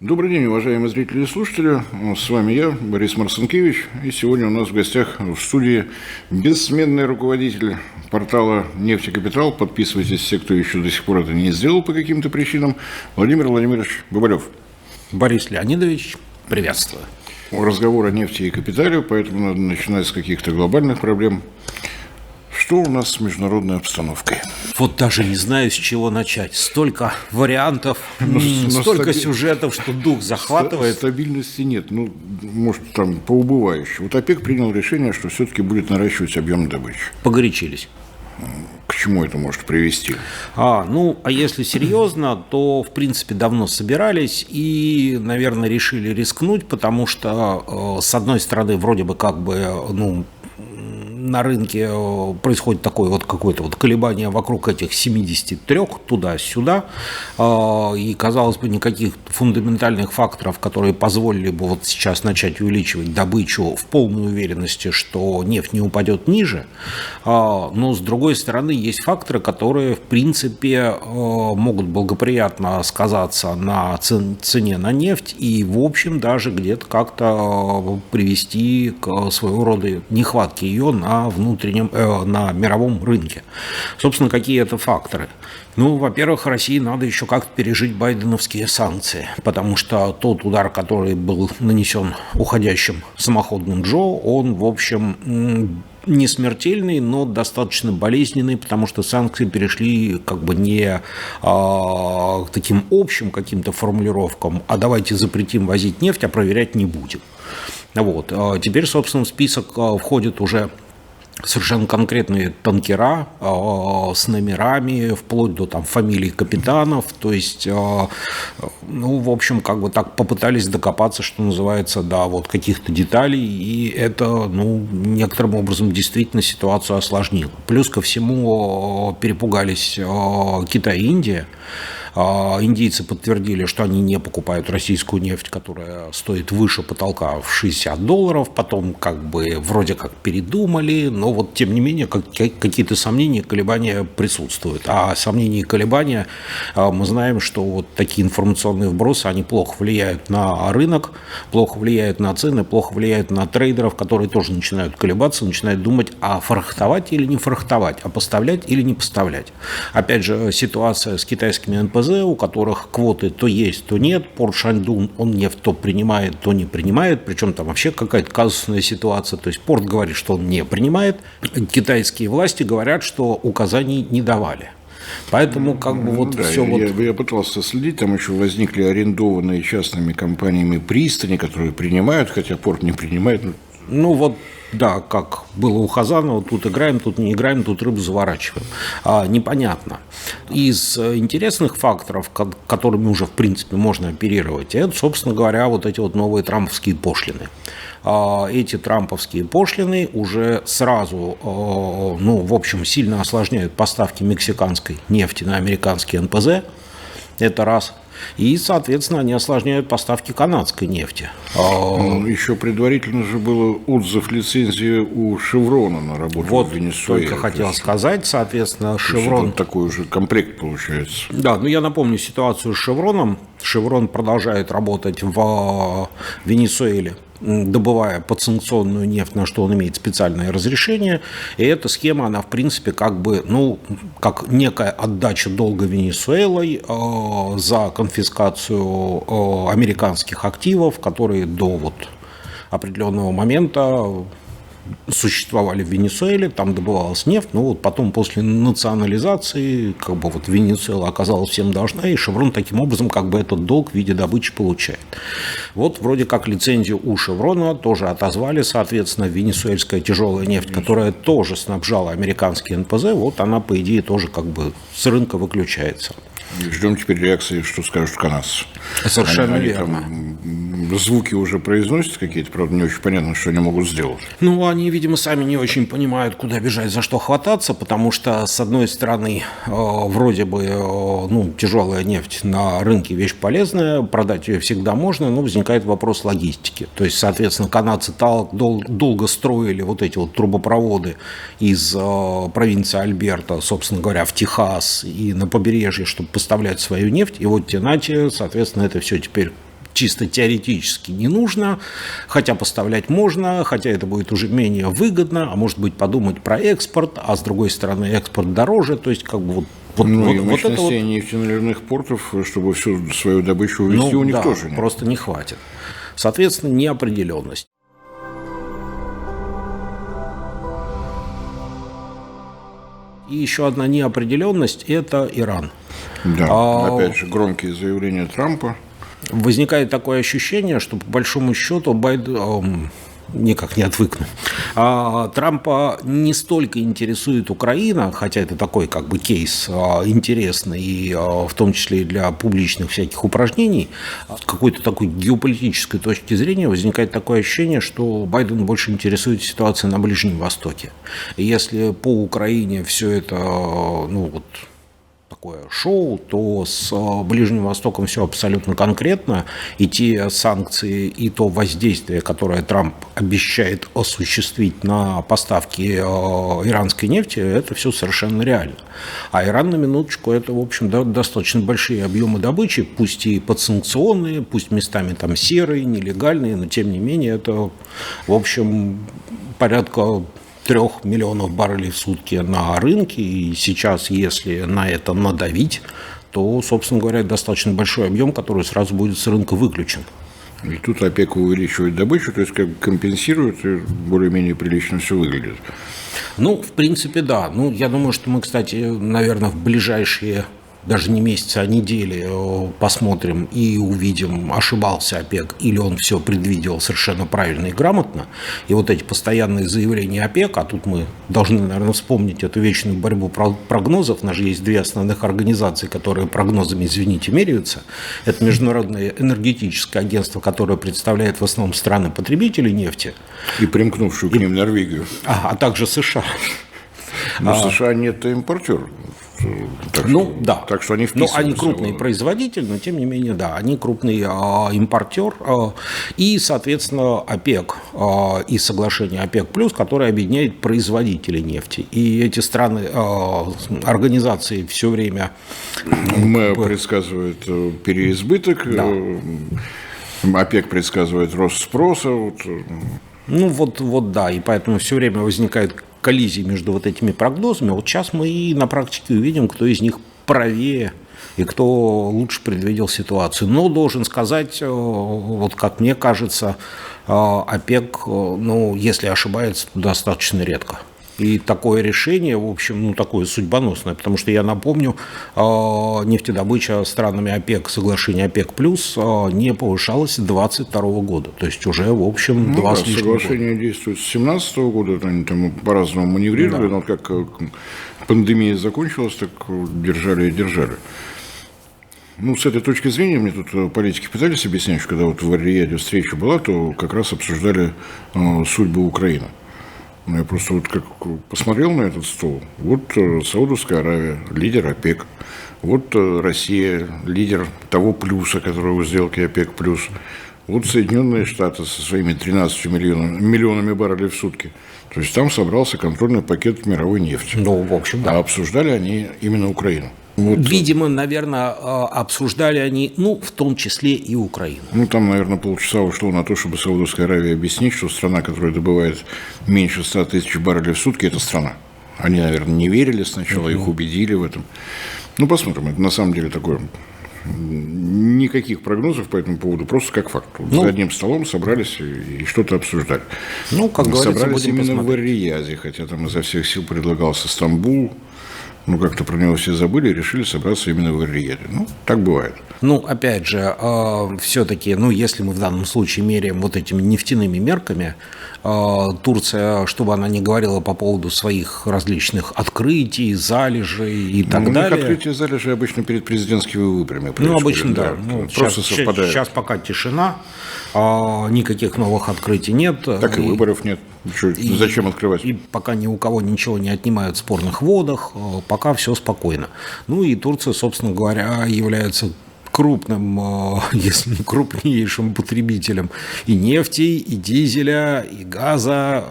Добрый день, уважаемые зрители и слушатели. С вами я, Борис Марцинкевич. И сегодня у нас в гостях в студии бессменный руководитель портала «Нефть и Капитал». Подписывайтесь, все, кто еще до сих пор это не сделал по каким-то причинам. Владимир Владимирович Бабарев. Борис Леонидович, приветствую. Разговор о нефти и капитале, поэтому надо начинать с каких-то глобальных проблем. Что у нас с международной обстановкой? Вот даже не знаю, с чего начать. Столько вариантов, столько сюжетов, что дух захватывает. Стабильности нет. Может, там поубывающе. Вот ОПЕК принял решение, что все-таки будет наращивать объем добычи. Погорячились. К чему это может привести? А если серьезно, то, в принципе, давно собирались и, наверное, решили рискнуть, потому что, с одной стороны, вроде бы на рынке происходит такое вот какое-то вот колебание вокруг этих 73 туда-сюда, и, казалось бы, никаких фундаментальных факторов, которые позволили бы вот сейчас начать увеличивать добычу в полной уверенности, что нефть не упадет ниже, но, с другой стороны, есть факторы, которые, в принципе, могут благоприятно сказаться на цене на нефть и, в общем, даже где-то как-то привести к своего рода нехватке ее на мировом рынке. Собственно, какие это факторы? Во-первых, России надо еще как-то пережить байденовские санкции, потому что тот удар, который был нанесен уходящим самоходным Джо, он, в общем, не смертельный, но достаточно болезненный, потому что санкции перешли не к таким общим каким-то формулировкам, а давайте запретим возить нефть, а проверять не будем. Теперь, собственно, в список входят уже совершенно конкретные танкера с номерами, вплоть до фамилий капитанов. То есть, в общем, так попытались докопаться, что называется, каких-то деталей, и это, некоторым образом действительно ситуацию осложнило. Плюс ко всему перепугались Китай и Индия. Индийцы подтвердили, что они не покупают российскую нефть, которая стоит выше потолка в $60. Потом вроде как передумали, но тем не менее какие-то сомнения, колебания присутствуют. А сомнения и колебания, мы знаем, что такие информационные вбросы, они плохо влияют на рынок, плохо влияют на цены, плохо влияют на трейдеров, которые тоже начинают колебаться, начинают думать, а фрахтовать или не фрахтовать, а поставлять или не поставлять. Опять же, ситуация с китайскими НПЗ, у которых квоты то есть, то нет. Порт Шаньдун, он нефть то принимает, то не принимает. Причем там вообще какая-то казусная ситуация. То есть порт говорит, что он не принимает. Китайские власти говорят, что указаний не давали. Поэтому Я пытался следить, там еще возникли арендованные частными компаниями пристани, которые принимают, хотя порт не принимает. Да, как было у Хазанова, тут играем, тут не играем, тут рыбу заворачиваем. Непонятно. Из интересных факторов, которыми уже, в принципе, можно оперировать, это, собственно говоря, эти новые трамповские пошлины. Эти трамповские пошлины уже сразу, в общем, сильно осложняют поставки мексиканской нефти на американские НПЗ. Это раз. И, соответственно, они осложняют поставки канадской нефти. Еще предварительно же был отзыв лицензии у Шеврона на работу в Венесуэле. Только хотел сказать, соответственно, Шеврон... Это такой уже комплект получается. Да, я напомню ситуацию с Шевроном. Шеврон продолжает работать в Венесуэле, добывая подсанкционную нефть, на что он имеет специальное разрешение. И эта схема, она, в принципе, как некая отдача долга Венесуэлой за конфискацию американских активов, которые до определенного момента существовали в Венесуэле, там добывалась нефть, потом после национализации Венесуэла оказалась всем должна, и Шеврон таким образом этот долг в виде добычи получает. Вроде как лицензию у Шеврона тоже отозвали, соответственно, венесуэльская тяжелая нефть, которая тоже снабжала американские НПЗ, она, по идее, тоже с рынка выключается. Ждем теперь реакции, что скажут канадцы. Совершенно верно. Звуки уже произносят какие-то, правда, не очень понятно, что они могут сделать. Они, видимо, сами не очень понимают, куда бежать, за что хвататься, потому что, с одной стороны, вроде бы, тяжелая нефть на рынке вещь полезная, продать ее всегда можно, но возникает вопрос логистики. То есть, соответственно, канадцы долго строили эти трубопроводы из провинции Альберта, собственно говоря, в Техас и на побережье, чтобы поставлять свою нефть, и соответственно, это все теперь чисто теоретически не нужно, хотя поставлять можно, хотя это будет уже менее выгодно, а может быть подумать про экспорт, а с другой стороны экспорт дороже, то есть как бы и мощностей нефтеналивных портов, чтобы всю свою добычу увезти, у них тоже нет. Просто не хватит. Соответственно, неопределенность. И еще одна неопределенность – это Иран. Да, опять же, громкие заявления Трампа. Возникает такое ощущение, что по большому счету Байден... никак не отвыкну. Трампа не столько интересует Украина, хотя это такой как бы кейс интересный, и в том числе и для публичных всяких упражнений. С какой-то такой геополитической точки зрения возникает такое ощущение, что Байден больше интересует ситуация на Ближнем Востоке. И если по Украине все это, такое шоу, то с Ближним Востоком все абсолютно конкретно, и те санкции, и то воздействие, которое Трамп обещает осуществить на поставки иранской нефти, это все совершенно реально. А Иран, на минуточку, это, в общем, достаточно большие объемы добычи, пусть и подсанкционные, пусть местами там серые, нелегальные, но тем не менее это, в общем, порядка 3 миллионов баррелей в сутки на рынке, и сейчас, если на это надавить, то, собственно говоря, достаточно большой объем, который сразу будет с рынка выключен. И тут ОПЕК увеличивает добычу, то есть как бы компенсирует, и более-менее прилично все выглядит. В принципе, да. Я думаю, что мы, кстати, наверное, в ближайшие даже не месяцы, а недели посмотрим и увидим, ошибался ОПЕК или он все предвидел совершенно правильно и грамотно. И вот эти постоянные заявления ОПЕК, а тут мы должны, наверное, вспомнить эту вечную борьбу прогнозов. У нас же есть 2 основных организации, которые прогнозами, извините, меряются. Это Международное энергетическое агентство, которое представляет в основном страны-потребители нефти. И примкнувшую к ним Норвегию. А также США. Но США нет импортер. Так что они вписываются. Они крупный производитель, но тем не менее, да, они крупный импортер. И, соответственно, ОПЕК и соглашение ОПЕК+, которое объединяет производителей нефти. И эти страны, организации все время... предсказывает переизбыток, да. ОПЕК предсказывает рост спроса. Да, и поэтому все время возникает коллизии между вот этими прогнозами. Вот сейчас мы и на практике увидим, кто из них правее и кто лучше предвидел ситуацию. Но должен сказать, вот как мне кажется, ОПЕК, если ошибается, то достаточно редко. И такое решение, в общем, такое судьбоносное, потому что, я напомню, нефтедобыча странами ОПЕК, соглашение ОПЕК+, не повышалась с 2022 года. То есть уже, в общем, 2 с лишним года. Соглашение действует с 2017 года, они там по-разному маневрировали, но как пандемия закончилась, так держали и держали. С этой точки зрения, мне тут политики пытались объяснять, что когда вот в Ар-Рияде встреча была, то как раз обсуждали судьбу Украины. Я просто как посмотрел на этот стол. Вот Саудовская Аравия, лидер ОПЕК. Вот Россия, лидер того плюса, который в сделке ОПЕК+. Вот Соединенные Штаты со своими 13 миллионами баррелей в сутки. То есть там собрался контрольный пакет мировой нефти. В общем, да. А обсуждали они именно Украину. Видимо, наверное, обсуждали они, в том числе и Украину. Там, наверное, полчаса ушло на то, чтобы Саудовской Аравии объяснить, что страна, которая добывает меньше 100 тысяч баррелей в сутки, это страна. Они, наверное, не верили сначала, их убедили в этом. Посмотрим. Это на самом деле такое... Никаких прогнозов по этому поводу, просто как факт. За одним столом собрались и что-то обсуждали. Как говорится, собрались именно посмотреть. в Ар-Рияде, хотя там изо всех сил предлагался Стамбул. Как-то про него все забыли и решили собраться именно в Ар-Рияде. Так бывает. Опять же, все-таки, если мы в данном случае меряем вот этими нефтяными мерками, Турция, чтобы она не говорила по поводу своих различных открытий, залежей и так далее. Открытие залежей обычно перед президентскими выборами. Обычно, да. Просто совпадает. Сейчас пока тишина, никаких новых открытий нет. Так и выборов нет. Зачем открывать? И пока ни у кого ничего не отнимают в спорных водах, пока все спокойно. И Турция, собственно говоря, является крупным, если не крупнейшим потребителем и нефти, и дизеля, и газа.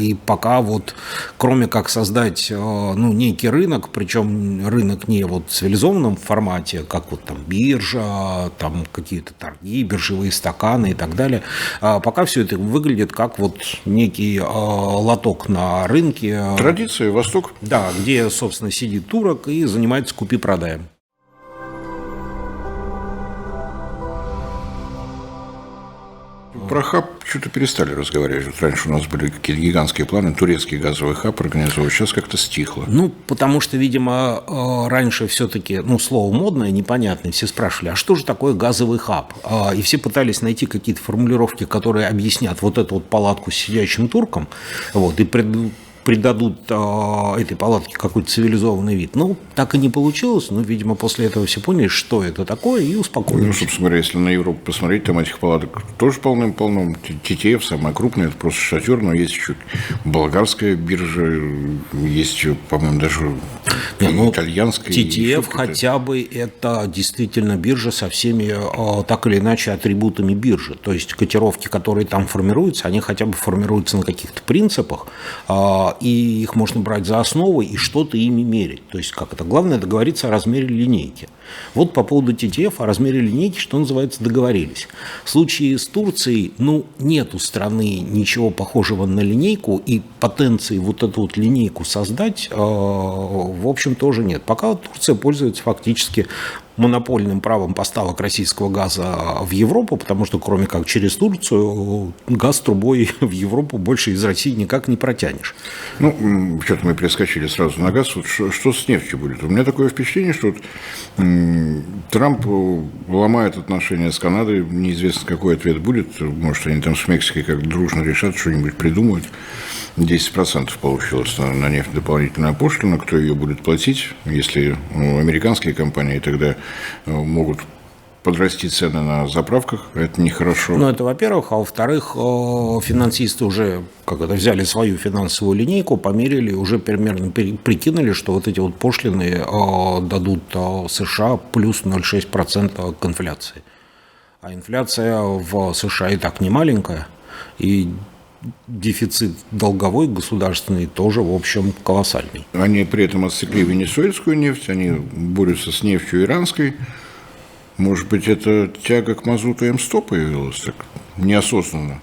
И пока вот, кроме как создать некий рынок, причем рынок не вот в цивилизованном формате, как вот там биржа, там какие-то торги, биржевые стаканы и так далее, пока все это выглядит как вот некий лоток на рынке. Традиция, Восток. Да, где, собственно, сидит турок и занимается купи-продаем. Про хаб что-то перестали разговаривать. Вот раньше у нас были какие-то гигантские планы, турецкий газовый хаб организовывать, сейчас как-то стихло. Потому что, видимо, раньше все-таки, слово модное, непонятное, все спрашивали, а что же такое газовый хаб? И все пытались найти какие-то формулировки, которые объяснят вот эту вот палатку с сидящим турком, и придадут этой палатке какой-то цивилизованный вид. Так и не получилось. Видимо, после этого все поняли, что это такое, и успокоились. Собственно говоря, если на Европу посмотреть, там этих палаток тоже полным-полно. Титеев самая крупная, это просто шатер, но есть еще болгарская биржа, есть, по-моему, даже итальянская. Титеев хотя бы это действительно биржа со всеми так или иначе атрибутами биржи. То есть котировки, которые там формируются, они хотя бы формируются на каких-то принципах, и их можно брать за основу и что-то ими мерить. То есть, главное договориться о размере линейки. Вот по поводу TTF о размере линейки, что называется, договорились. В случае с Турцией, нет у страны ничего похожего на линейку, и потенции вот эту вот линейку создать, в общем, тоже нет. Пока Турция пользуется фактически монопольным правом поставок российского газа в Европу, потому что кроме как через Турцию газ трубой в Европу больше из России никак не протянешь. Что-то мы перескочили сразу на газ. Вот что с нефтью будет? У меня такое впечатление, что Трамп ломает отношения с Канадой, неизвестно, какой ответ будет. Может, они там с Мексикой как дружно решат, что-нибудь придумают. 10% получилось на нефть дополнительная пошлина. Кто ее будет платить? Если американские компании тогда могут подрасти цены на заправках, это нехорошо. Это во-первых. А во-вторых, финансисты уже взяли свою финансовую линейку, померили, уже примерно прикинули, что вот эти вот пошлины дадут США плюс 0,6% к инфляции. А инфляция в США и так не маленькая, и дефицит долговой государственный тоже, в общем, колоссальный. Они при этом отсекли венесуэльскую нефть, они борются с нефтью иранской. Может быть, это тяга к мазуту М100 появилась так неосознанно?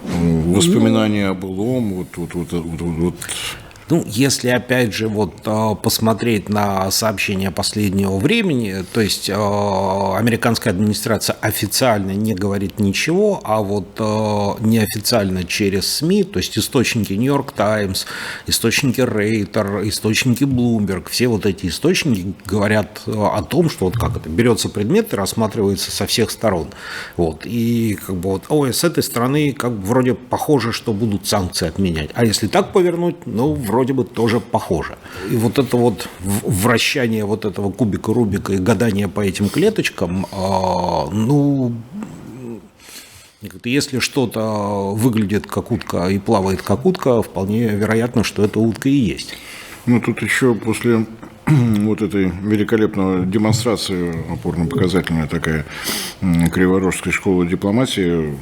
Воспоминания о былом, вот. Если, опять же, посмотреть на сообщения последнего времени, то есть американская администрация официально не говорит ничего, а неофициально через СМИ, то есть источники Нью-Йорк Таймс, источники Рейтер, источники Bloomberg, все вот эти источники говорят о том, что берется предмет и рассматривается со всех сторон. И с этой стороны вроде похоже, что будут санкции отменять. А если так повернуть, вроде бы тоже похоже. И это вращание этого кубика Рубика и гадание по этим клеточкам, если что-то выглядит как утка и плавает как утка, вполне вероятно, что это утка и есть. Тут еще после этой великолепной демонстрации, опорно-показательная такая криворожской школы дипломатии,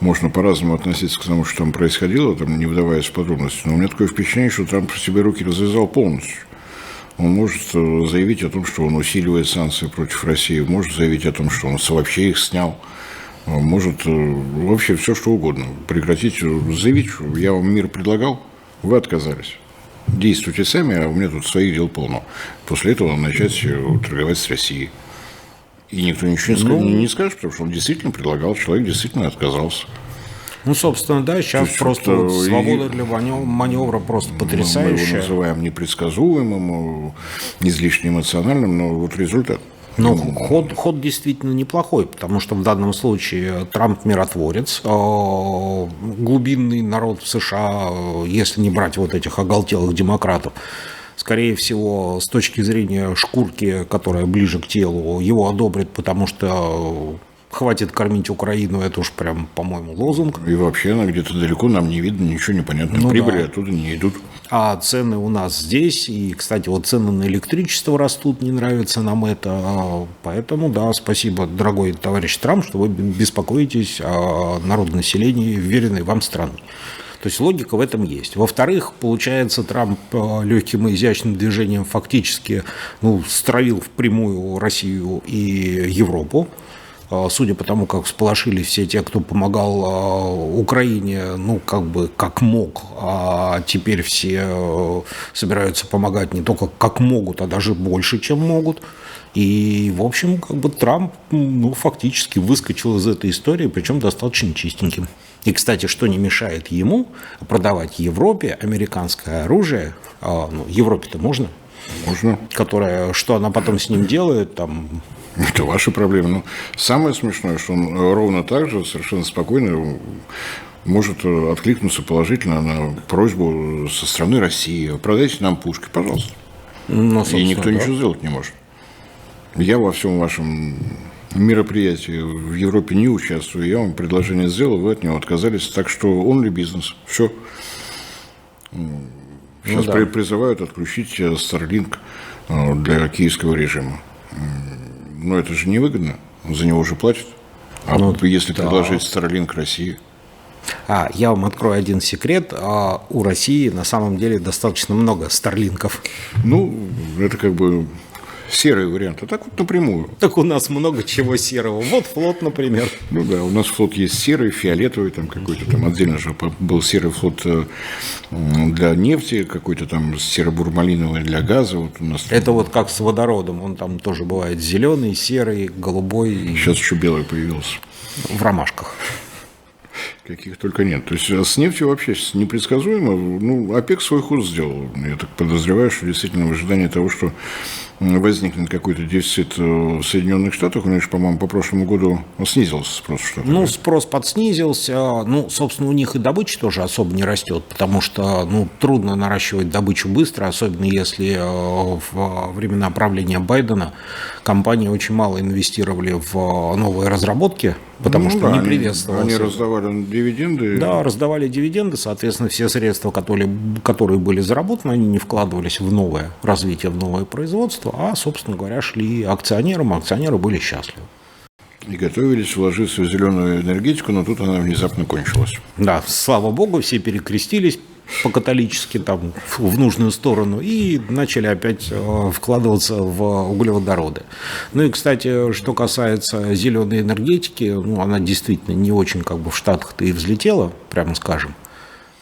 можно по-разному относиться к тому, что там происходило, не вдаваясь в подробности. Но у меня такое впечатление, что Трамп себе руки развязал полностью. Он может заявить о том, что он усиливает санкции против России, может заявить о том, что он вообще их снял, может вообще все, что угодно. Прекратить, заявить, что я вам мир предлагал, вы отказались. Действуйте сами, а у меня тут своих дел полно. После этого начать торговать с Россией. И никто ничего не скажет, потому что он действительно предлагал, человек действительно отказался. Собственно, да, сейчас просто свобода для маневра просто потрясающая. Мы его называем непредсказуемым, излишне эмоциональным, но результат. Ход действительно неплохой, потому что в данном случае Трамп миротворец, глубинный народ в США, если не брать этих оголтелых демократов, скорее всего, с точки зрения шкурки, которая ближе к телу, его одобрят, потому что хватит кормить Украину, это уж прям, по-моему, лозунг. И вообще она где-то далеко, нам не видно, ничего не понятно. Прибыли оттуда не идут. А цены у нас здесь, и, кстати, вот цены на электричество растут, не нравится нам это. Поэтому, да, спасибо, дорогой товарищ Трамп, что вы беспокоитесь о народонаселении вверенной вам страны. То есть логика в этом есть. Во-вторых, получается, Трамп легким и изящным движением фактически стравил впрямую Россию и Европу. Судя по тому, как всполошились все те, кто помогал Украине, как мог, а теперь все собираются помогать не только как могут, а даже больше, чем могут. И, в общем, Трамп, фактически выскочил из этой истории, причем достаточно чистеньким. И, кстати, что не мешает ему продавать Европе американское оружие, Европе-то можно? Можно. Что она потом с ним делает, там... Это ваша проблема. Но самое смешное, что он ровно так же совершенно спокойно может откликнуться положительно на просьбу со стороны России. Продайте нам пушки, пожалуйста. И никто ничего сделать не может. Я во всем вашем мероприятии в Европе не участвую. Я вам предложение сделал, вы от него отказались. Так что он ли бизнес? Все. Сейчас призывают отключить Starlink для киевского режима. Но это же невыгодно, за него уже платят. Если предложить Starlink России. Я вам открою один секрет. У России на самом деле достаточно много Старлинков. Это серый вариант, а так вот напрямую. Так у нас много чего серого. Вот флот, например. У нас флот есть серый, фиолетовый, там какой-то там отдельно же был серый флот для нефти, какой-то там серо-бурмалиновый для газа. Вот у нас это как с водородом, он там тоже бывает зеленый, серый, голубой. Сейчас еще белый появился. В ромашках. Каких только нет. То есть с нефтью вообще непредсказуемо. ОПЕК свой ход сделал. Я так подозреваю, что действительно в ожидании того, что возникнет какой-то дефицит в Соединенных Штатах, у них же, по-моему, по прошлому году снизился спрос в Штатах. Спрос подснизился. Собственно, у них и добыча тоже особо не растет, потому что трудно наращивать добычу быстро, особенно если в времена правления Байдена компании очень мало инвестировали в новые разработки, потому что не приветствовалось. Они раздавали дивиденды. Да, раздавали дивиденды, соответственно, все средства, которые были заработаны, они не вкладывались в новое развитие, в новое производство, а, собственно говоря, шли акционерам, акционеры были счастливы. И готовились вложиться в зеленую энергетику, но тут она внезапно кончилась. Да, слава богу, все перекрестились по-католически там в нужную сторону и начали опять вкладываться в углеводороды. И, кстати, что касается зеленой энергетики, она действительно не очень в Штатах-то и взлетела, прямо скажем.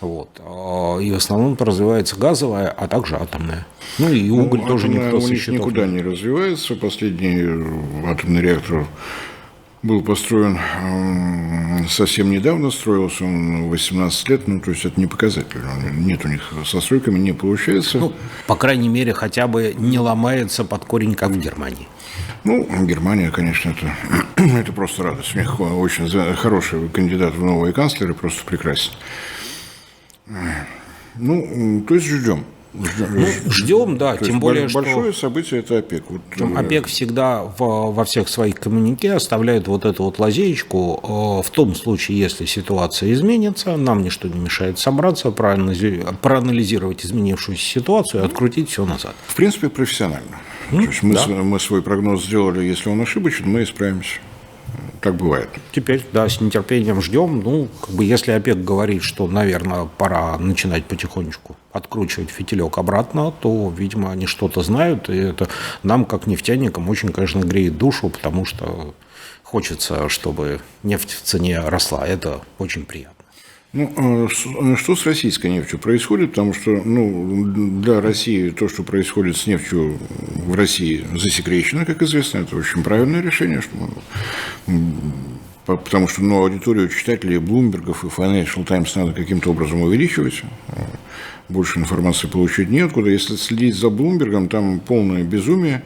И в основном развивается газовая, а также атомная. И уголь тоже никто со счетов никуда не развивается. Последний атомный реактор был построен совсем недавно, строился он 18 лет, то есть это не показатель. Нет у них со стройками, не получается. По крайней мере, хотя бы не ломается под корень, как в Германии. Германия, конечно, это просто радость. У них очень хороший кандидат в новые канцлеры, просто прекрасен. То есть ждем. Ждем, да, тем более, что... Большое событие – это ОПЕК. ОПЕК всегда во всех своих коммюнике оставляет эту лазеечку. В том случае, если ситуация изменится, нам ничто не мешает собраться, проанализировать изменившуюся ситуацию и открутить все назад. В принципе, профессионально. То есть мы свой прогноз сделали, если он ошибочен, мы исправимся. Так бывает. Теперь, с нетерпением ждем. Если ОПЕК говорит, что, наверное, пора начинать потихонечку откручивать фитилек обратно, то, видимо, они что-то знают. И это нам, как нефтяникам, очень, конечно, греет душу, потому что хочется, чтобы нефть в цене росла. Это очень приятно. Что с российской нефтью происходит? Потому что для России то, что происходит с нефтью в России, засекречено, как известно. Это очень правильное решение. Потому что аудиторию читателей Блумбергов и Financial Times надо каким-то образом увеличивать. Больше информации получить неоткуда. Если следить за Блумбергом, там полное безумие.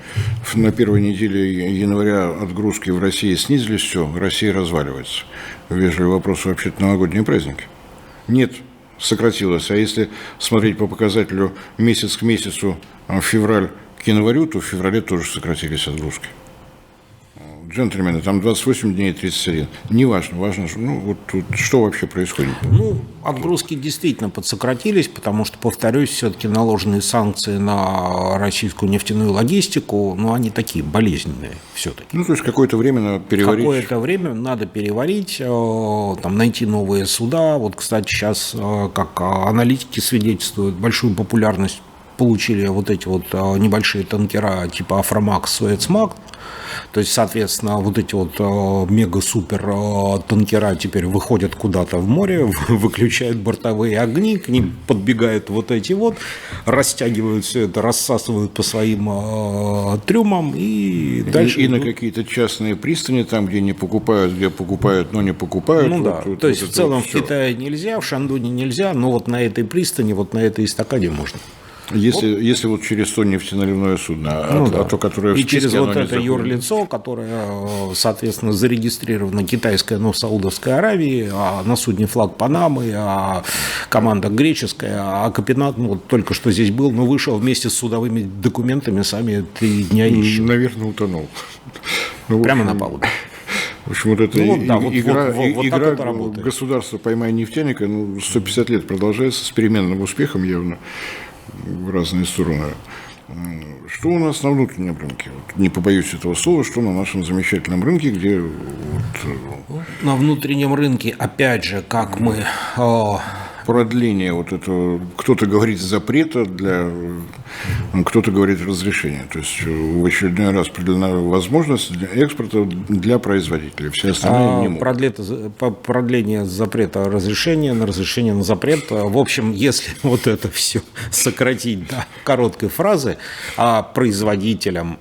На первой неделе января отгрузки в России снизились, все, Россия разваливается. Вежливый вопрос, вообще-то новогодние праздники. Нет, сократилось. А если смотреть по показателю месяц к месяцу, февраль к январю, то в феврале тоже сократились отгрузки. джентльмены, там 28 дней и 31. Неважно, важно, что вообще происходит. Отгрузки действительно подсократились, потому что, повторюсь, все-таки наложенные санкции на российскую нефтяную логистику, они такие болезненные все-таки. То есть какое-то время надо переварить. Какое-то время надо переварить, найти новые суда. Вот, кстати, сейчас, как аналитики свидетельствуют, большую популярность получили вот эти небольшие танкера типа Афромакс, Суэцмак. То есть, соответственно, вот эти мега-супер танкера теперь выходят куда-то в море, выключают бортовые огни, к ним подбегают растягивают все это, рассасывают по своим трюмам и дальше. И на какие-то частные пристани, там, где не покупают, где покупают, но не покупают. То есть, в целом в Китае нельзя, в Шандуне нельзя, но на этой пристани, на этой эстакаде можно. Если через то нефтеналивное судно, то, которое в и списке, через оно это юрлицо, которое, соответственно, зарегистрировано китайское, но в Саудовской Аравии, а на судне флаг Панамы, а команда греческая, а капитан только что здесь был, но вышел вместе с судовыми документами, сами 3 дня ищут. Наверное, утонул. Прямо на палубе. В общем, игра государства «Поймай нефтяника» 150 лет продолжается с переменным успехом явно в разные стороны. Что у нас на внутреннем рынке? Не побоюсь этого слова, что на нашем замечательном рынке, где... На внутреннем рынке, опять же, как мы... Продление этого, кто-то говорит запрета, кто-то говорит разрешения. То есть в очередной раз продлена возможность для экспорта для производителей. Все остальные не могут. Продление запрета разрешения на запрет. В общем, если это все сократить до короткой фразы, производителям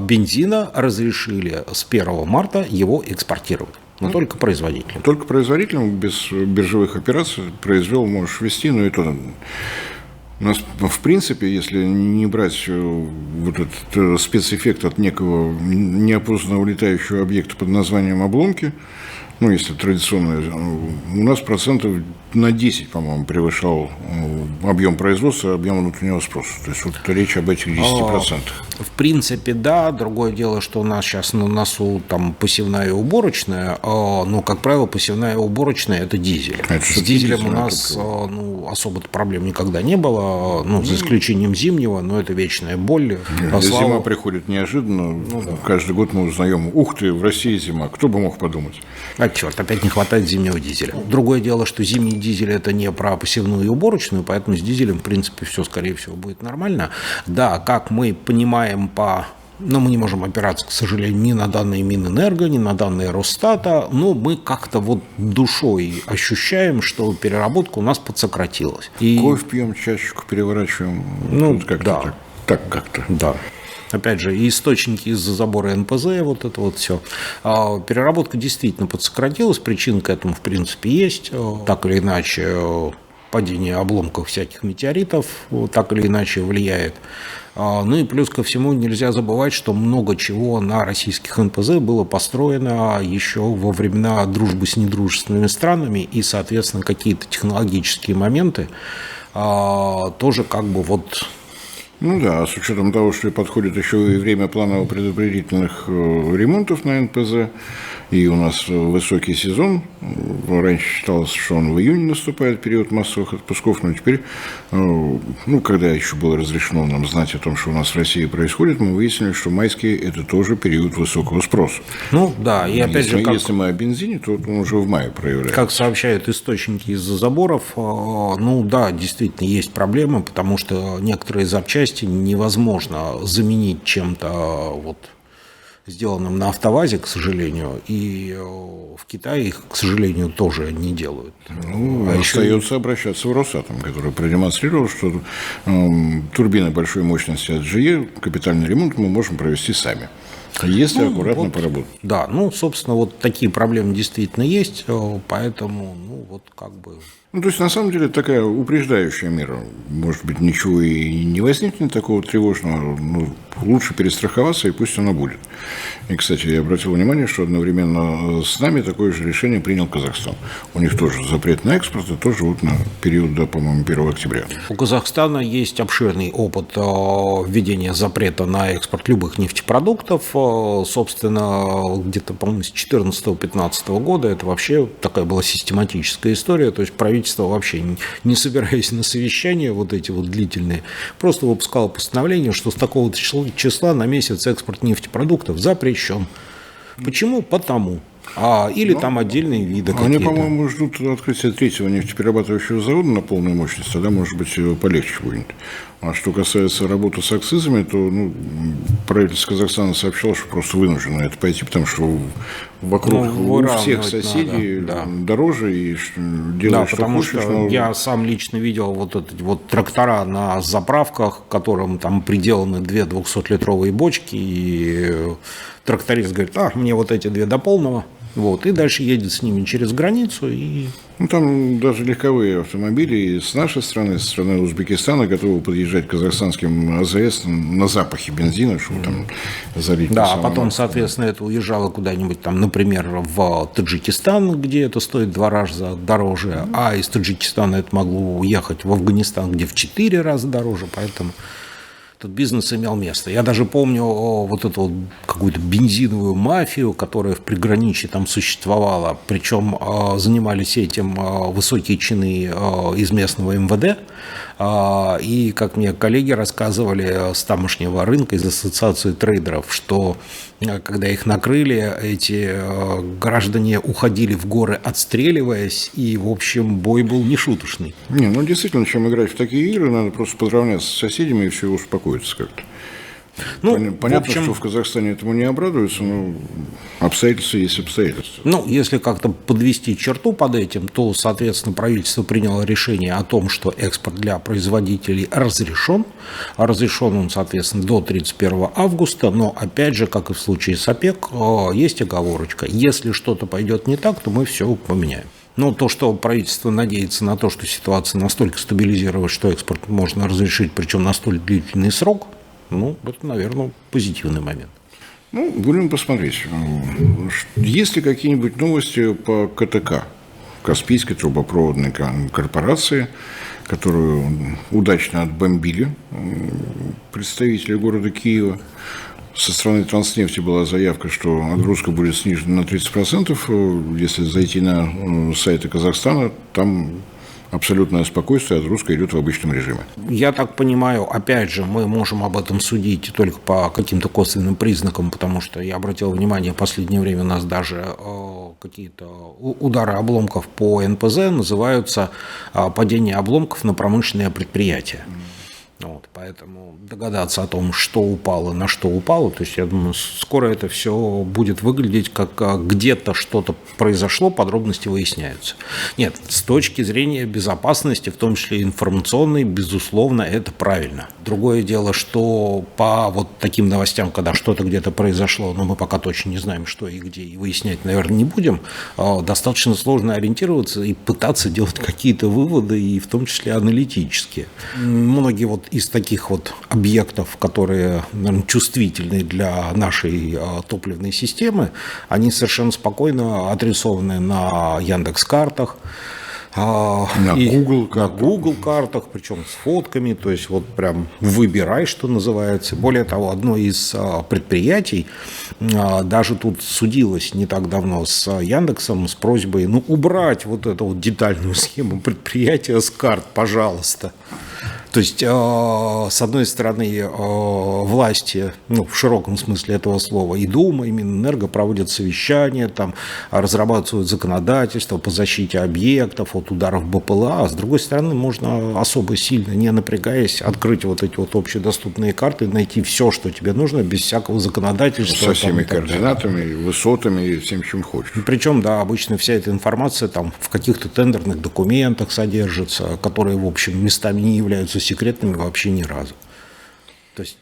бензина разрешили с 1 марта его экспортировать. Но только производителям. Только производителям, без биржевых операций, произвел можешь ввести, но и то. У нас, в принципе, если не брать этот спецэффект от некого неопознанного летающего объекта под названием обломки, если традиционно, у нас процентов на 10, по-моему, превышал объем производства, объем внутреннего спроса. То есть речь об этих 10%. В принципе, да. Другое дело, что у нас сейчас на носу посевная и уборочная, но, как правило, посевная и уборочная – это дизель. С дизелем у нас особо проблем никогда не было, за исключением зимнего, но это вечная боль. Зима приходит неожиданно. Каждый год мы узнаем: ух ты, в России зима. Кто бы мог подумать? Черт, опять не хватает зимнего дизеля. Другое дело, что зимний дизель – это не про посевную и уборочную, поэтому с дизелем, в принципе, все, скорее всего, будет нормально. Да, как мы понимаем но мы не можем опираться, к сожалению, ни на данные Минэнерго, ни на данные Росстата, но мы как-то душой ощущаем, что переработка у нас подсократилась. Кофе пьем, чашечку переворачиваем. Да. Так как-то. Да. Опять же, источники из-за забора НПЗ, это все. Переработка действительно подсократилась, причин к этому, в принципе, есть. Так или иначе, падение обломков всяких метеоритов так или иначе влияет. И плюс ко всему нельзя забывать, что много чего на российских НПЗ было построено еще во времена дружбы с недружественными странами, и, соответственно, какие-то технологические моменты тоже с учетом того, что подходит еще и время планово-предупредительных ремонтов на НПЗ, и у нас высокий сезон. Раньше считалось, что он в июне наступает, период массовых отпусков, но теперь, когда еще было разрешено нам знать о том, что у нас в России происходит, мы выяснили, что майский – это тоже период высокого спроса. И опять же, если мы о бензине, то он уже в мае проявляется. Как сообщают источники из-за заборов, действительно есть проблемы, потому что некоторые запчасти невозможно заменить чем-то сделанным на АвтоВАЗе, к сожалению, и в Китае их, к сожалению, тоже не делают. Остается обращаться в Росатом, который продемонстрировал, что турбины большой мощности от GE, капитальный ремонт мы можем провести сами, если аккуратно поработать. Да, собственно, такие проблемы действительно есть, поэтому, то есть, на самом деле, такая упреждающая мера. Может быть, ничего и не возникнет такого тревожного. лучше перестраховаться, и пусть оно будет. И, кстати, я обратил внимание, что одновременно с нами такое же решение принял Казахстан. У них тоже запрет на экспорт, и тоже вот на период до, по-моему, 1 октября. У Казахстана есть обширный опыт введения запрета на экспорт любых нефтепродуктов. Собственно, где-то, по-моему, с 2014-2015 года это вообще такая была систематическая история. То есть правительство вообще, не собираясь на совещания вот эти вот длительные, просто выпускало постановление, что с такого-то числа на месяц экспорт нефтепродуктов запрещен. Почему? Потому. Или там отдельные виды Они, какие-то. по-моему, ждут открытия 3-го нефтеперерабатывающего завода на полную мощность, тогда, может быть, полегче будет. А что касается работы с акцизами, то правительство Казахстана сообщало, что просто вынуждено это пойти, потому что вокруг у всех соседей надо, да. дороже, и делаешь, что потому хочешь. что я сам лично видел вот эти вот трактора на заправках, которым там приделаны 2 200-литровые бочки, и тракторист говорит, мне вот эти 2 до полного. Вот, и дальше едет с ними через границу. И... там даже легковые автомобили и с нашей страны, со стороны Узбекистана, готовы подъезжать к казахстанским АЗС на запахе бензина, чтобы там залить. Да, а потом, соответственно, это уезжало куда-нибудь там, например, в Таджикистан, где это стоит в 2 раза дороже, а из Таджикистана это могло уехать в Афганистан, где в 4 раза дороже, поэтому... Этот бизнес имел место. Я даже помню вот эту вот какую-то бензиновую мафию, которая в приграничье там существовала. Причем занимались этим высокие чины из местного МВД. И, как мне коллеги рассказывали с тамошнего рынка, из ассоциации трейдеров, что когда их накрыли, эти граждане уходили в горы, отстреливаясь, и, в общем, бой был нешуточный. Действительно, чем играть в такие игры, надо просто подравняться с соседями, и все успокоится как-то. Понятно, в общем, что в Казахстане этому не обрадуются, но обстоятельства есть обстоятельства. Если как-то подвести черту под этим, то, соответственно, правительство приняло решение о том, что экспорт для производителей разрешен. Разрешен он, соответственно, до 31 августа, но, опять же, как и в случае с ОПЕК, есть оговорочка. Если что-то пойдет не так, то мы все поменяем. То, что правительство надеется на то, что ситуация настолько стабилизировалась, что экспорт можно разрешить, причем на столь длительный срок, это, наверное, позитивный момент. Будем посмотреть. Есть ли какие-нибудь новости по КТК, Каспийской трубопроводной корпорации, которую удачно отбомбили представители города Киева? Со стороны Транснефти была заявка, что отгрузка будет снижена на 30%. Если зайти на сайты Казахстана, там абсолютное спокойствие, отгрузка идет в обычном режиме. Я так понимаю, опять же, мы можем об этом судить только по каким-то косвенным признакам, потому что я обратил внимание, в последнее время у нас даже какие-то удары обломков по НПЗ называются падение обломков на промышленные предприятия. Поэтому догадаться о том, что упало, на что упало, то есть я думаю, скоро это все будет выглядеть как где-то что-то произошло, подробности выясняются. Нет, с точки зрения безопасности, в том числе информационной, безусловно, это правильно. Другое дело, что по вот таким новостям, когда что-то где-то произошло, но мы пока точно не знаем, что и где, и выяснять, наверное, не будем, достаточно сложно ориентироваться и пытаться делать какие-то выводы, и в том числе аналитические. Многие вот из таких вот объектов, которые, наверное, чувствительны для нашей топливной системы, они совершенно спокойно отрисованы на Яндекс.Картах, на Google картах, причем с фотками, то есть вот прям выбирай, что называется. Более того, одно из предприятий даже тут судилось не так давно с Яндексом с просьбой убрать вот эту вот детальную схему предприятия с карт, пожалуйста. То есть, с одной стороны, власти, в широком смысле этого слова, и Дума, и Минэнерго проводят совещания, там, разрабатывают законодательство по защите объектов от ударов БПЛА, а с другой стороны, можно особо сильно, не напрягаясь, открыть вот эти вот общедоступные карты, найти все, что тебе нужно, без всякого законодательства. Со всеми координатами, высотами и всем, чем хочешь. Причем, да, обычно вся эта информация там в каких-то тендерных документах содержится, которые, в общем, местами не являются секретными вообще ни разу. То есть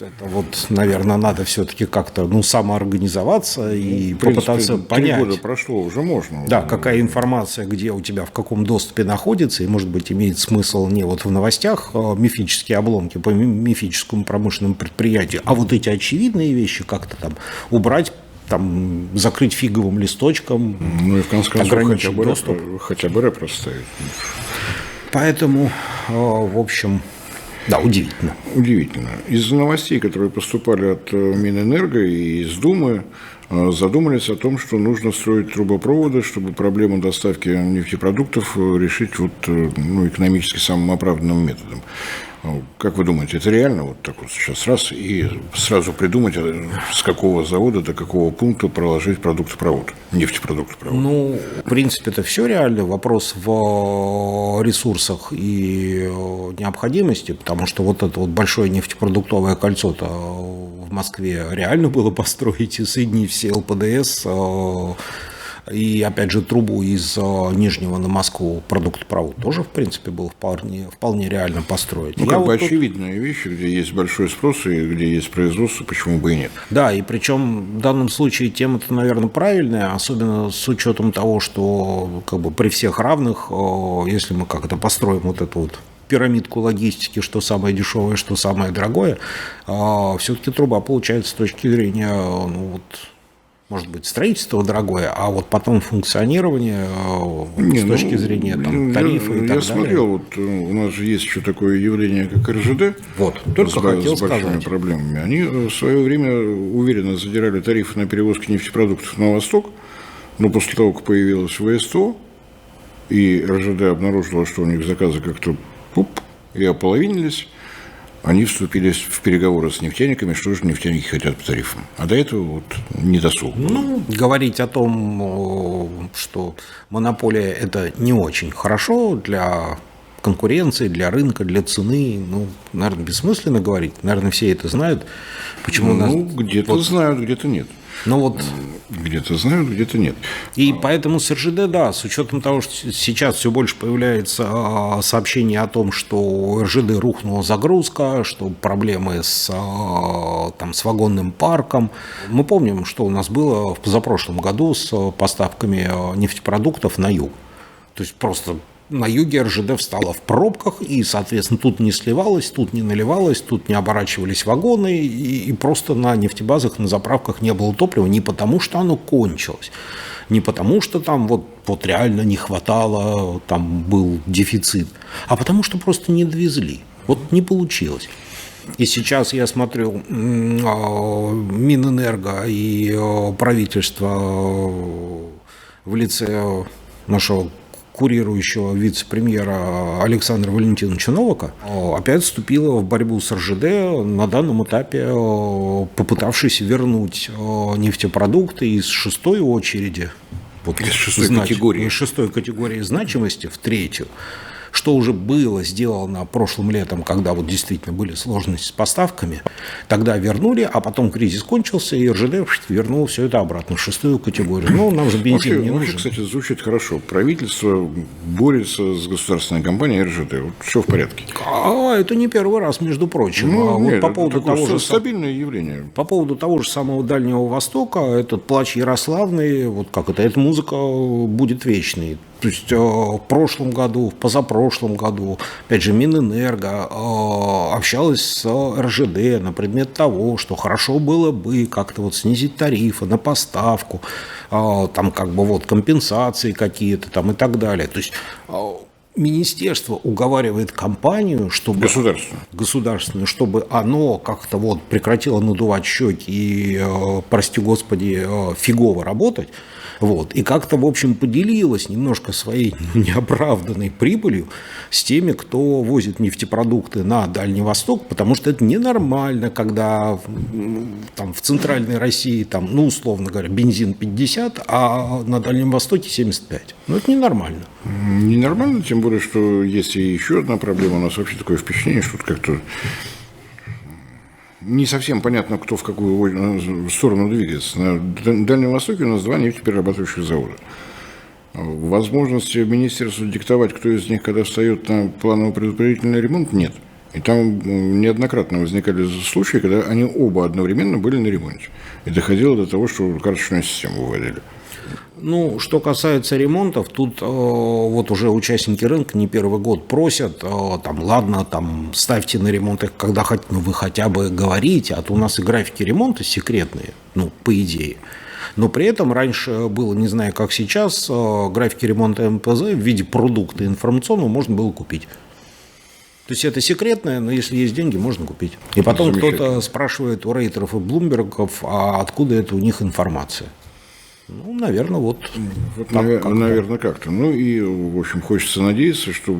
это вот, наверное, надо все-таки как-то самоорганизоваться и попытаться 3 понять. года прошло, уже можно. Да, какая информация, где у тебя, в каком доступе находится, и, может быть, имеет смысл не вот в новостях мифические обломки по мифическому промышленному предприятию, а вот эти очевидные вещи как-то там убрать, там, закрыть фиговым листочком, Ну и в конце концов ограничить доступ. хотя бы рэп расставить. Поэтому, в общем, да, удивительно. Удивительно. Из новостей, которые поступали от Минэнерго и из Думы, задумались о том, что нужно строить трубопроводы, чтобы проблему доставки нефтепродуктов решить экономически самым оправданным методом. Как вы думаете, это реально вот так вот сейчас раз и сразу придумать, с какого завода до какого пункта проложить продуктопровод, нефтепродуктопровод? Ну, в принципе, это все реально. Вопрос в ресурсах и необходимости, потому что вот это вот большое нефтепродуктовое кольцо-то в Москве реально было построить и соединить все ЛПДС, и, опять же, трубу из Нижнего на Москву продуктопровод тоже, в принципе, было вполне реально построить. Ну, как бы очевидные вещи, где есть большой спрос и где есть производство, почему бы и нет. Да, и причем в данном случае тема-то, наверное, правильная, особенно с учетом того, что как бы при всех равных, если мы как-то построим вот эту вот пирамидку логистики, что самое дешевое, что самое дорогое, все-таки труба получается с точки зрения, может быть, строительство дорогое, а вот потом функционирование с точки зрения тарифа и так далее. Я смотрел, вот у нас же есть еще такое явление, как РЖД, вот, только хотел с большими сказать. проблемами. Они в свое время уверенно задирали тарифы на перевозки нефтепродуктов на восток, но после того, как появилась ВСТО, и РЖД обнаружила, что у них заказы как-то и ополовинились, они вступили в переговоры с нефтяниками, что же нефтяники хотят по тарифам. А до этого вот не досуг. Говорить о том, что монополия – это не очень хорошо для конкуренции, для рынка, для цены, наверное, бессмысленно говорить. Наверное, все это знают. Почему где-то знают, где-то нет. Где-то знают, где-то нет. И поэтому с РЖД, да, с учетом того, что сейчас все больше появляется сообщений о том, что у РЖД рухнула загрузка, что проблемы с вагонным парком. Мы помним, что у нас было в позапрошлом году с поставками нефтепродуктов на юг. То есть просто на юге РЖД встала в пробках, и, соответственно, тут не сливалось, тут не наливалось, тут не оборачивались вагоны, и просто на нефтебазах, на заправках не было топлива не потому, что оно кончилось, не потому, что там вот реально не хватало, там был дефицит, а потому, что просто не довезли. Вот не получилось. И сейчас я смотрю, Минэнерго и правительство в лице нашего курирующего вице-премьера Александра Валентиновича Новака опять вступила в борьбу с РЖД, на данном этапе попытавшись вернуть нефтепродукты из шестой очереди, из шестой категории значимости в третью, что уже было сделано прошлым летом, когда вот действительно были сложности с поставками, тогда вернули, а потом кризис кончился, и РЖД вернул все это обратно в шестую категорию. Нам же бензин не нужен. Кстати, звучит хорошо. Правительство борется с государственной компанией РЖД. Вот все в порядке. Это не первый раз, между прочим. Нет, по поводу того же стабильное явление. По поводу того же самого Дальнего Востока, этот плач Ярославный, эта музыка будет вечной. То есть в прошлом году, в позапрошлом году, опять же, Минэнерго общалась с РЖД на предмет того, что хорошо было бы как-то снизить тарифы на поставку, компенсации какие-то там и так далее. То есть министерство уговаривает компанию, чтобы государственную, чтобы оно как-то прекратило надувать щеки и, прости господи, фигово работать. И как-то, в общем, поделилась немножко своей неоправданной прибылью с теми, кто возит нефтепродукты на Дальний Восток, потому что это ненормально, когда в центральной России, условно говоря, бензин 50, а на Дальнем Востоке 75. Это ненормально. Ненормально, тем более, что есть и еще одна проблема. У нас вообще такое впечатление, что как-то не совсем понятно, кто в какую сторону двигается. На Дальнем Востоке у нас 2 нефтеперерабатывающих завода. Возможности министерства диктовать, кто из них когда встает на планово-предупредительный ремонт, нет. И там неоднократно возникали случаи, когда они оба одновременно были на ремонте. И доходило до того, что карточную систему выводили. Ну, что касается ремонтов, тут вот уже участники рынка не первый год просят, там, ладно, там, ставьте на ремонт их когда хотите, но вы хотя бы говорите, а то у нас и графики ремонта секретные, ну, по идее. Но при этом раньше было, не знаю, как сейчас, графики ремонта МПЗ в виде продукта информационного можно было купить. То есть это секретное, но если есть деньги, можно купить. И потом кто-то спрашивает у рейтеров и блумбергов, а откуда это у них информация. Ну, наверное, вот наверное, как-то. Ну, и, в общем, хочется надеяться, что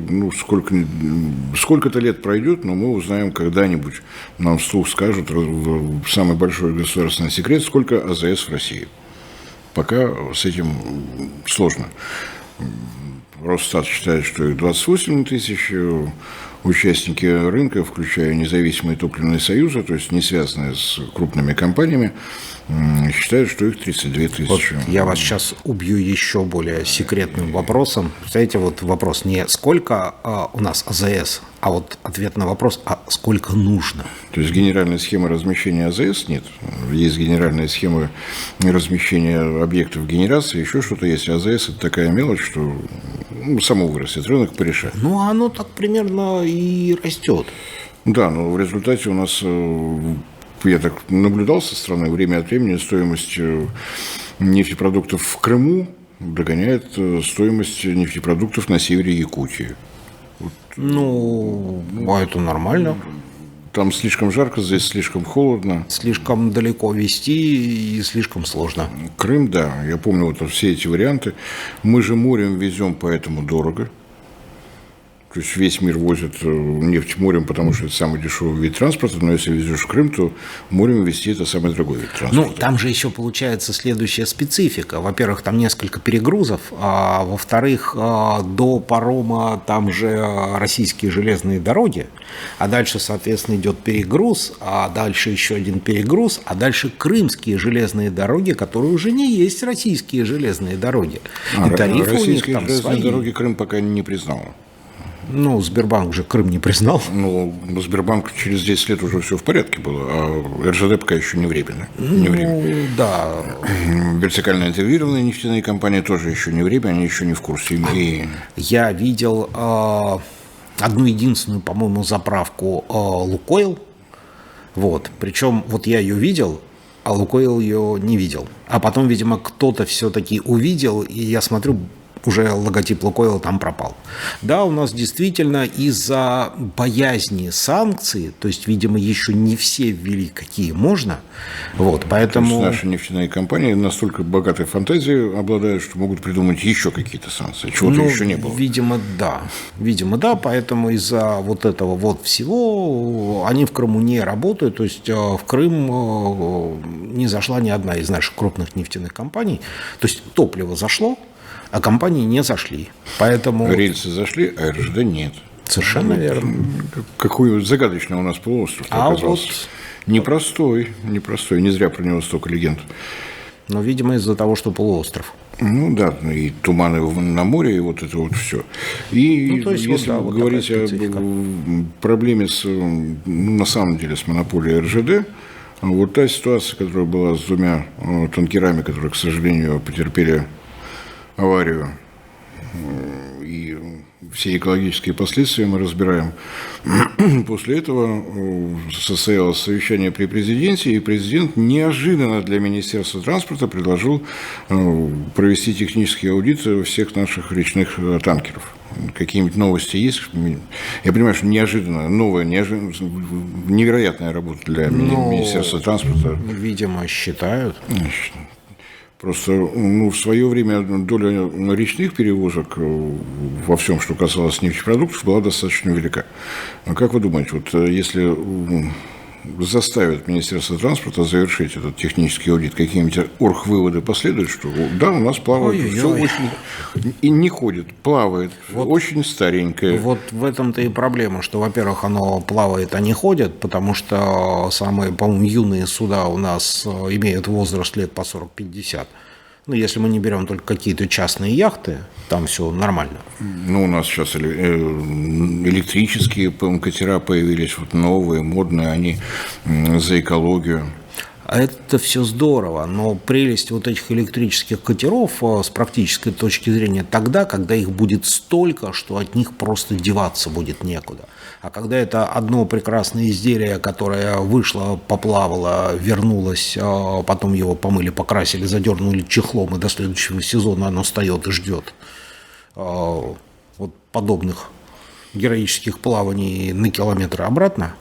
сколько-то лет пройдет, но мы узнаем когда-нибудь, нам вслух скажут, самый большой государственный секрет, сколько АЗС в России. Пока с этим сложно. Росстат считает, что их 28 тысяч. Участники рынка, включая независимые топливные союзы, то есть не связанные с крупными компаниями, считают, что их 32 тысячи. Вот я вас сейчас убью еще более секретным вопросом. Представляете, вот вопрос не сколько у нас АЗС, а вот ответ на вопрос, а сколько нужно. То есть генеральной схемы размещения АЗС нет. Есть генеральная схема размещения объектов генерации, еще что-то есть. АЗС – это такая мелочь, что само вырастет, рынок порешает. Ну, оно так примерно и растет. Да, но в результате у нас, я так наблюдал со стороны, время от времени стоимость нефтепродуктов в Крыму догоняет стоимость нефтепродуктов на севере Якутии. Ну, а это нормально. Там слишком жарко, здесь слишком холодно. Слишком далеко везти и слишком сложно. Крым, да, я помню вот все эти варианты. Мы же морем везем, поэтому дорого. То есть весь мир возит нефть морем, потому что это самый дешевый вид транспорта, но если везешь в Крым, то морем везти это самый дорогой вид транспорта. Ну, там же еще получается следующая специфика. Во-первых, там несколько перегрузов, а во-вторых, до парома там же российские железные дороги, а дальше, соответственно, идет перегруз, а дальше еще один перегруз, а дальше крымские железные дороги, которые уже не есть российские железные дороги. И тарифы у них там железные свои. дороги Крым пока не признал. Ну, Сбербанк же Крым не признал. Ну, Сбербанк через 10 лет уже все в порядке было, а РЖД пока еще не временно. Да. Вертикально интегрированные нефтяные компании тоже еще не время, они еще не в курсе. И... Я видел одну единственную, по-моему, заправку Лукойл. Вот. Причем вот я ее видел, а Лукойл ее не видел. А потом, видимо, кто-то все-таки увидел, и я смотрю, уже логотип Лукойла там пропал. Да, у нас действительно из-за боязни санкций, то есть, видимо, еще не все ввели, какие можно. Вот, поэтому... Наши нефтяные компании настолько богатой фантазией обладают, что могут придумать еще какие-то санкции. Чего-то еще не было. Видимо, да. Видимо, да, поэтому из-за вот этого вот всего они в Крыму не работают. То есть в Крым не зашла ни одна из наших крупных нефтяных компаний. То есть топливо зашло, а компании не зашли. Поэтому... Рельсы зашли, а РЖД нет. Совершенно верно. Какой загадочный у нас полуостров оказался. Вот... Непростой. Не зря про него столько легенд. Но, видимо, из-за того, что полуостров. Ну да, и туманы на море, и вот это вот все. И то есть, если вот, да, говорить о проблеме на самом деле с монополией РЖД, вот та ситуация, которая была с двумя танкерами, которые, к сожалению, потерпели аварию, и все экологические последствия мы разбираем. После этого состоялось совещание при президенте, и президент неожиданно для Министерства транспорта предложил провести технический аудит всех наших речных танкеров. Какие-нибудь новости есть? Я понимаю, что невероятная работа для Министерства транспорта. Видимо, считают. Просто в свое время доля речных перевозок во всем, что касалось нефтепродуктов, была достаточно велика. А как вы думаете, вот если заставят Министерство транспорта завершить этот технический аудит, какие-нибудь оргвыводы последуют, что да, у нас плавает, все очень... И не ходит, плавает, вот, очень старенькое. Вот в этом-то и проблема, что, во-первых, оно плавает, а не ходит, потому что самые, по-моему, юные суда у нас имеют возраст лет по 40-50. Ну, если мы не берем только какие-то частные яхты, там все нормально. Ну, у нас сейчас электрические катера появились, вот новые, модные, они за экологию. Это все здорово, но прелесть вот этих электрических катеров с практической точки зрения тогда, когда их будет столько, что от них просто деваться будет некуда. А когда это одно прекрасное изделие, которое вышло, поплавало, вернулось, потом его помыли, покрасили, задернули чехлом, и до следующего сезона оно встает и ждет вот подобных героических плаваний на километры обратно.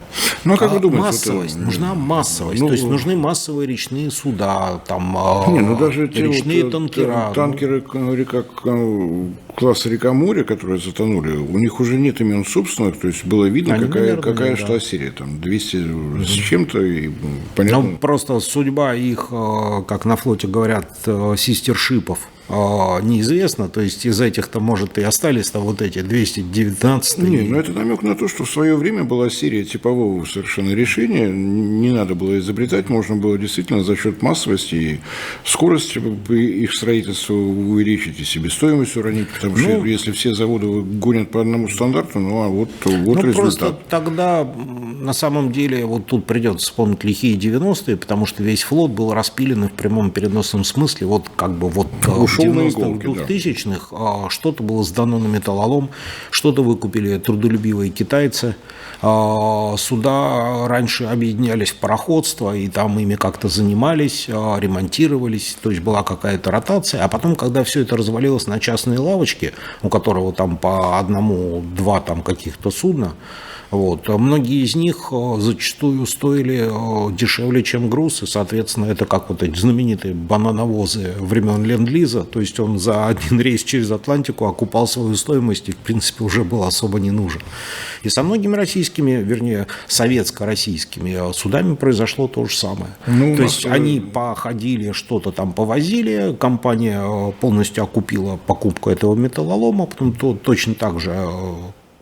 Ну, а как вы думаете? Массовость. Нужна массовость. То есть нужны массовые речные суда, там, даже речные танкера. Танкеры класса река-море, которые затонули, у них уже нет имен собственных, то есть было видно, какая шла серия. Там 200 с чем-то, и понятно. Ну, просто судьба их, как на флоте говорят, систершипов, неизвестно, то есть из этих-то, может, и остались-то вот эти 219. Не, ну это намек на то, что в свое время была серия типового совершенно решения, не надо было изобретать, можно было действительно за счет массовости и скорости их строительства увеличить и себестоимость уронить, потому что если все заводы гонят по одному стандарту, вот результат. Просто тогда, на самом деле, вот тут придется вспомнить лихие 90-е, потому что весь флот был распилен в прямом переносном смысле, вот как бы вот в 90-х, 2000-х что-то было сдано на металлолом, что-то выкупили трудолюбивые китайцы. Суда раньше объединялись в пароходство, и там ими как-то занимались, ремонтировались, то есть была какая-то ротация. А потом, когда все это развалилось на частные лавочки, у которого там по одному-два там каких-то судна, вот, многие из них зачастую стоили дешевле, чем груз, и, соответственно, это как вот эти знаменитые банановозы времен Ленд-Лиза, то есть он за один рейс через Атлантику окупал свою стоимость и, в принципе, уже был особо не нужен. И со многими российскими, вернее, советско-российскими судами произошло то же самое. То есть они походили, что-то там повозили, компания полностью окупила покупку этого металлолома, потом точно так же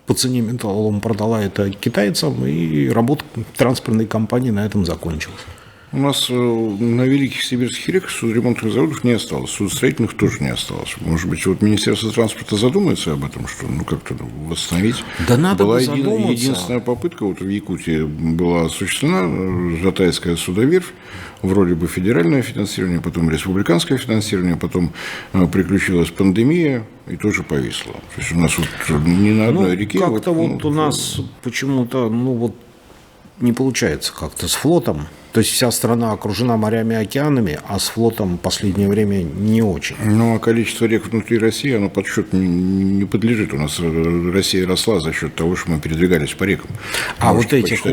по цене металлолом продала это китайцам, и работа транспортной компании на этом закончилась. У нас на великих сибирских реках судоремонтных заводов не осталось, судостроительных тоже не осталось. Может быть, вот Министерство транспорта задумается об этом, что как-то восстановить. Да надо была бы задуматься. Единственная попытка, вот в Якутии была осуществлена, Жатайская судоверфь, вроде бы федеральное финансирование, потом республиканское финансирование, потом приключилась пандемия, и тоже повисло. То есть у нас вот не на одной реке. Как-то у нас почему-то, не получается как-то с флотом. То есть вся страна окружена морями и океанами, а с флотом в последнее время не очень. А количество рек внутри России, оно подсчет не подлежит. У нас Россия росла за счет того, что мы передвигались по рекам. А вот этих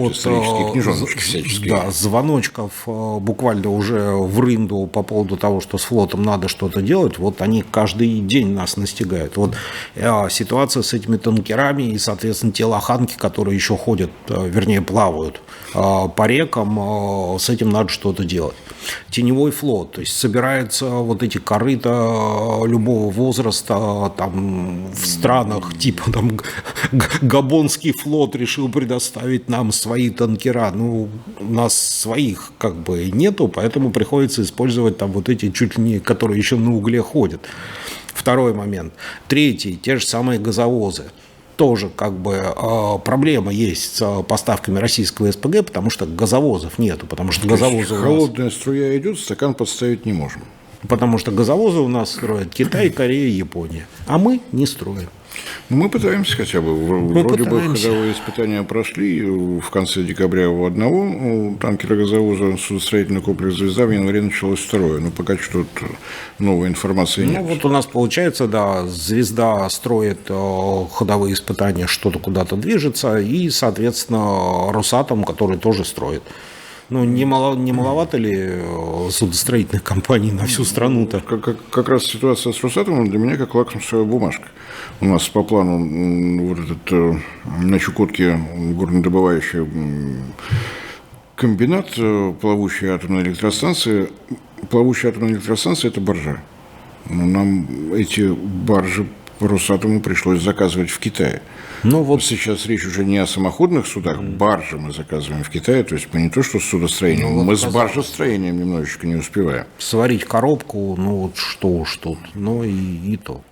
звоночков буквально уже в рынду по поводу того, что с флотом надо что-то делать, вот они каждый день нас настигают. Вот ситуация с этими танкерами и, соответственно, те лоханки, которые еще ходят, вернее, плавают по рекам, с этим надо что-то делать. Теневой флот, то есть собираются вот эти корыта любого возраста там в странах, типа там Габонский флот решил предоставить нам свои танкера. У нас своих как бы нету, поэтому приходится использовать там вот эти чуть ли не, которые еще на угле ходят. Второй момент. Третий, те же самые газовозы. Тоже как бы проблема есть с поставками российского СПГ, потому что газовозов нету, потому что газовозы холодная струя идет, стакан подставить не можем. Потому что газовозы у нас строят Китай, Корея, Япония, а мы не строим. Мы пытаемся хотя бы. Вроде бы ходовые испытания прошли. В конце декабря у одного танкера-газовоза судостроительный комплекс «Звезда», в январе началось второе. Но пока что-то новой информации нет. Вот у нас получается, да, «Звезда» строит ходовые испытания, что-то куда-то движется, и, соответственно, «Росатом», который тоже строит. Не маловато ли судостроительных компаний на всю страну-то? Как раз ситуация с «Росатомом» для меня как лакмусовая бумажка. У нас по плану вот этот на Чукотке горнодобывающий комбинат, плавучая атомная электростанция. Плавучая атомная электростанция – это баржа. Нам эти баржи Росатому пришлось заказывать в Китае. Ну вот Сейчас речь уже не о самоходных судах, баржи мы заказываем в Китае, то есть мы не то что с судостроением, мы с баржестроением немножечко не успеваем. сварить коробку, ну вот что уж тут, ну и то.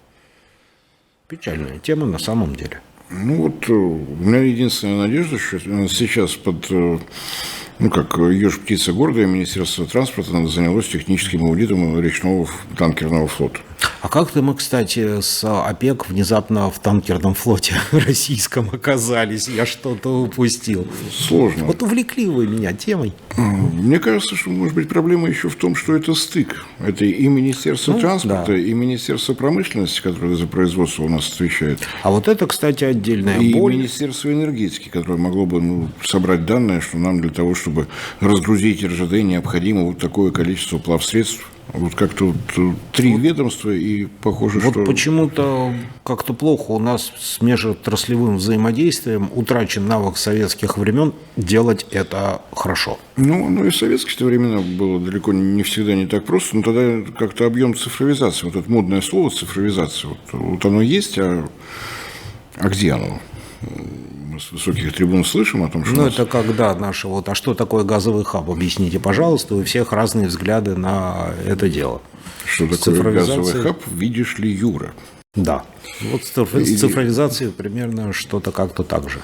Печальная тема на самом деле. Ну вот у меня единственная надежда, что сейчас под, ну как еж птица гордая, Министерство транспорта занялось техническим аудитом речного танкерного флота. А как-то мы, кстати, с ОПЕК внезапно в танкерном флоте российском оказались? Я что-то упустил. Сложно. Вот увлекли вы меня темой. Мне кажется, что, может быть, проблема еще в том, что это стык. Это и Министерство транспорта, да. и Министерство промышленности, которое за производство у нас отвечает, А вот это, кстати, отдельная и боль. Министерство энергетики, которое могло бы собрать данные, что нам для того, чтобы разгрузить РЖД, необходимо вот такое количество плавсредств. Вот как-то вот три ведомства, и похоже, Вот что... почему-то как-то плохо у нас с межотраслевым взаимодействием утрачен навык советских времен делать это хорошо. Ну и в советские времена было далеко не всегда не так просто, но тогда как-то объем цифровизации, вот это модное слово цифровизация, вот оно есть, а где оно? Мы с высоких трибун слышим о том, что... Ну, это когда наши вот, а что такое газовый хаб? Объясните, пожалуйста, у всех разные взгляды на это дело. Что такое газовый хаб, видишь ли, Юра? Да. Вот с цифровизацией примерно что-то как-то так же.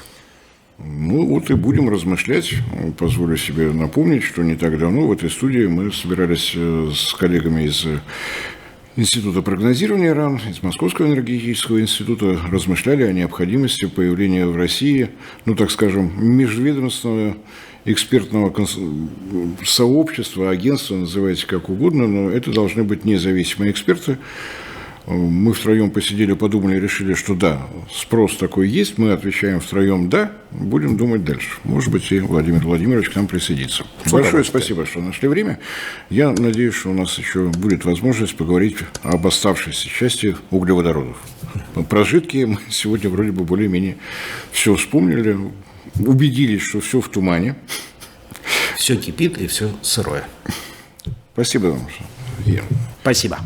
Ну, вот и будем размышлять. Позволю себе напомнить, что не так давно в этой студии мы собирались с коллегами из Института прогнозирования РАН, из Московского энергетического института, размышляли о необходимости появления в России, ну, так скажем, межведомственного экспертного сообщества, агентства, называйте как угодно, но это должны быть независимые эксперты. Мы втроем посидели, подумали, решили, что да, спрос такой есть, мы отвечаем втроем «да», будем думать дальше. Может быть, и Владимир Владимирович к нам присоединится. Большое спасибо, что нашли время. Я надеюсь, что у нас еще будет возможность поговорить об оставшейся части углеводородов. Про жидкие мы сегодня вроде бы более-менее все вспомнили, убедились, что все в тумане. Все кипит и все сырое. Спасибо вам. Спасибо.